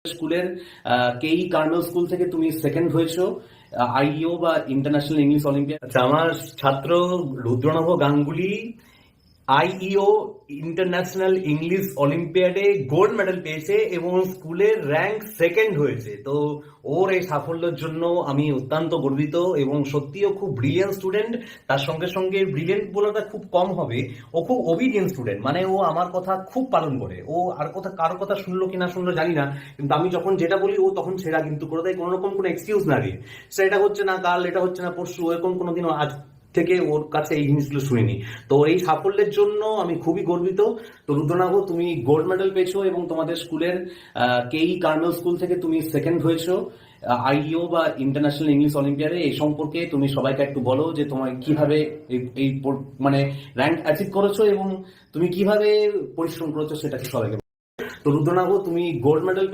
স্কুলের কেই Carmel school থেকে তুমি সেকেন্ড হয়েছো আইইও বা ইন্টারন্যাশনাল ইংলিশ অলিম্পিয়াড। আচ্ছা, আমার ছাত্র Rudranabh Ganguly IEO international English অলিম্পিয়াডে গোল্ড মেডেল পেয়েছে এবং স্কুলের র্যাঙ্ক সেকেন্ড হয়েছে। তো ওর এই সাফল্যের জন্য আমি অত্যন্ত গর্বিত এবং সত্যিও খুব ব্রিলিয়েন্ট স্টুডেন্ট। তার সঙ্গে সঙ্গে ব্রিলিয়েন্ট বলাটা খুব কম হবে, ও খুব ওবিডিয়েন্ট স্টুডেন্ট, মানে ও আমার কথা খুব পালন করে। ও আর কথা কারো কথা শুনলো কি না শুনলো জানি না, কিন্তু আমি যখন যেটা বলি ও তখন সেটা কিন্তু করে দেয়, কোনো রকম কোনো এক্সকিউজ না দিয়ে। সেটা হচ্ছে না কাল, এটা হচ্ছে না পরশু, এরকম কোনোদিনও আজ থেকে ওর কাছে এই জিনিসগুলো শুনিনি। তো এই সাফল্যের জন্য আমি খুবই গর্বিত। তো রুদ্রনাভ, তুমি গোল্ড মেডেল পেয়েছো এবং তোমাদের স্কুলের কেই কার্মেল স্কুল থেকে তুমি সেকেন্ড হয়েছো আইইও বা ইন্টারন্যাশনাল ইংলিশ অলিম্পিয়াডে। এই সম্পর্কে তুমি সবাইকে একটু বলো যে তোমার কিভাবে মানে র্যাঙ্ক অ্যাচিভ করেছো এবং তুমি কিভাবে পরিশ্রম করেছো সেটা সবাইকে। তো রুদ্রনাভ, তুমি গোল্ড মেডেল